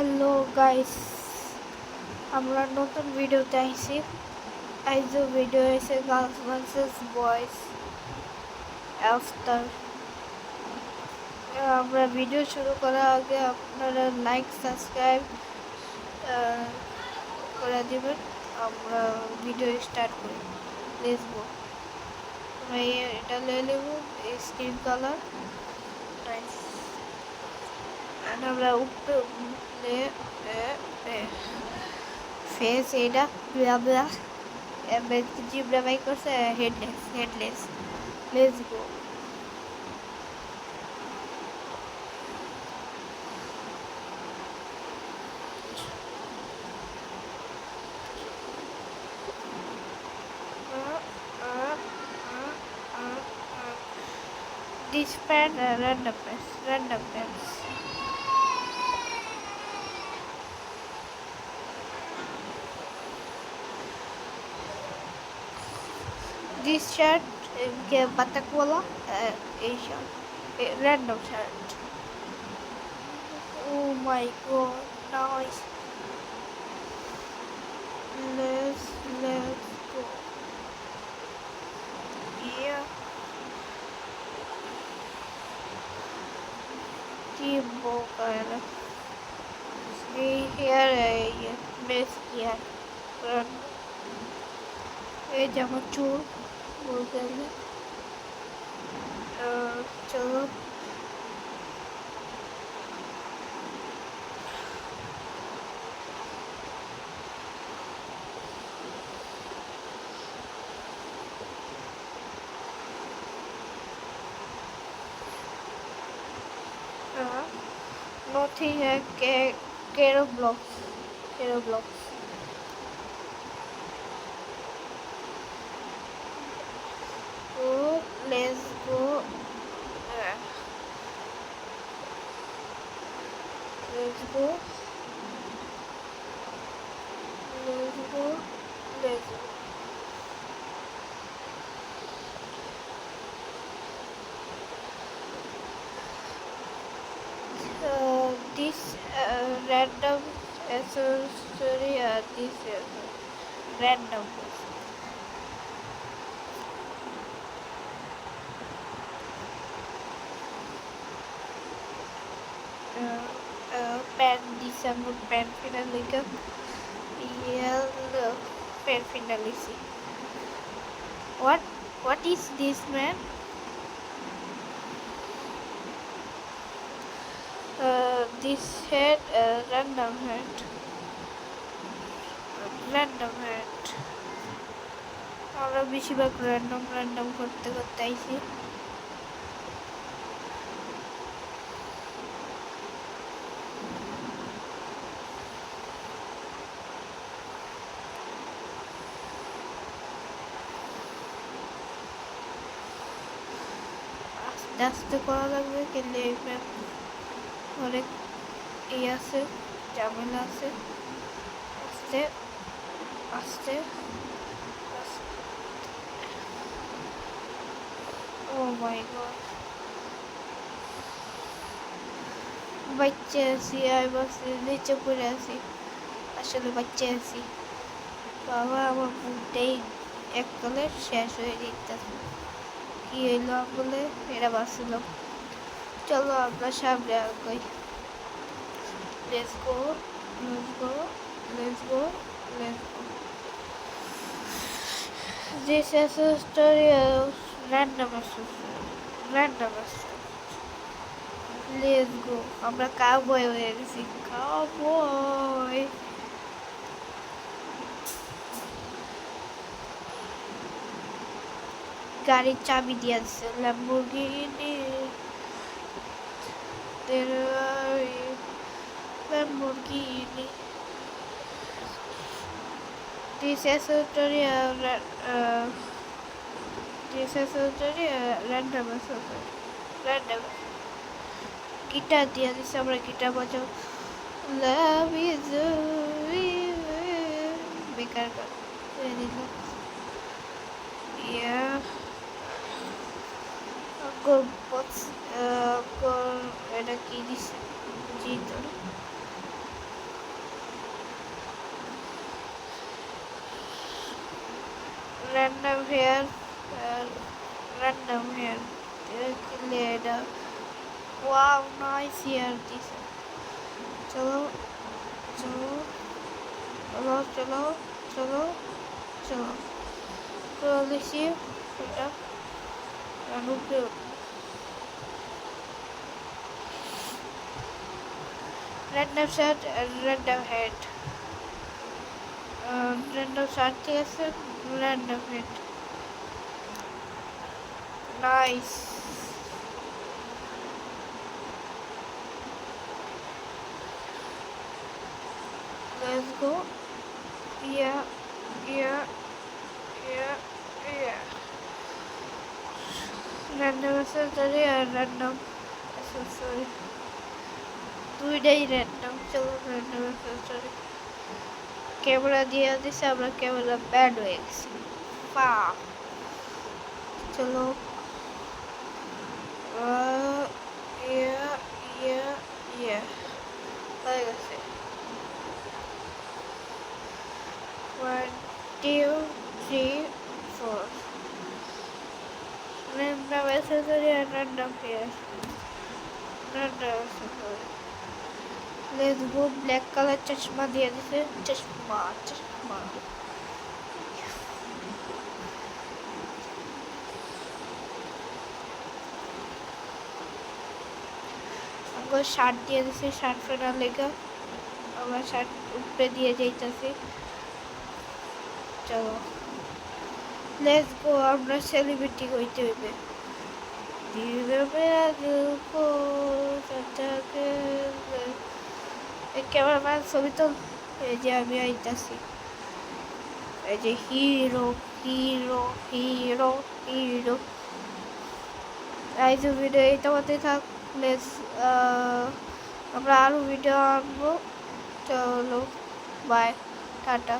Hello guys, আমরা নতুন ভিডিওতে আইছি। আইজ ভিডিও এসে গার্লস ভার্সেস বয়েজ আফটার। আমরা ভিডিও শুরু করার আগে আপনারা লাইক সাবস্ক্রাইব করে দিবেন। আমরা ভিডিও স্টার্ট করি। Let's go. আমরা এটা নিয়ে নেব স্ক্রিন কালার নাইস। আমরা উপরে ফেস এটা ব্লা জিব্রা বাই করছে headless. Let's go. This pen random pens. This shirt batak wala a shirt, a random shirt. Oh my god, nice. Let's go. Yeah. Timbo kind of. See here, miss here. ये जमा चूर बोलते हैं। चलो nothing है केरो blocks so let's go let's go this random accessory this random pen December pen finally yellow pen finally see what is this man this head random head আমরা বেশিরভাগ র্যান্ডম করতে আইছি আস্তে আস্তে করা লাগবে কিন্তু অনেক এই আছে ঝামেলা আছে আস্তে আস্তে ও মাই গড বাচ্চা আছি আর বাস নিচে পড়ে আছি আসলে বাচ্চা আছি বাবা আমার মুখটাই এক কালে শেষ হয়ে যেতেছে কি হইলো বলে এরা বাঁচল চলো আমরা সামনে আগাই let's go this is a story of random let's go আমরা কাউবয় হয়ে গেছি কাউবয় গাড়ির চাবি দিয়েছে Lamborghini this accessory random guitar দিয়ে দিচ্ছে আমরা গিটার বাজাও love is বেকার করে দিল yeah এটা কি দিচ্ছে জিত random here, random here. Later. Wow, nice here. This. चलो चलो चलो चलो चलो चलो तो लिखिए बेटा रुकिए random shot and random hit random shot yes random hit nice let's go yeah yeah yeah yeah random accessory and random accessory দুইটাই random চলো random accessory ক্যামেরা দিয়ে দিছে আমরা ক্যামেরা ব্যাড হয়ে গেছি পা চলো ইয়া ইয়া ইয়া হয়ে গেছে 1 2 3 4 random accessory and random here random accessory let's go black color चश्मा दिया दिसे चश्मा चश्मा हमको शर्ट दिया दिसे शर्ट पहना लेगा हमारा शर्ट ऊपर दिया जाइताছে चलो लेट्स गो আমরা সেলিব্রিটি হইতে হইবে দিবে মেরা দিল কো সচাকে এই ক্যামেরাম্যান ছবি তো এই যে আমি আইতাছি এই যে হিরো হিরো হিরো হিরো এই যে ভিডিও এটা মধ্যে থাক প্লিজ আমরা আরো ভিডিও আনবো চলো বাই টাটা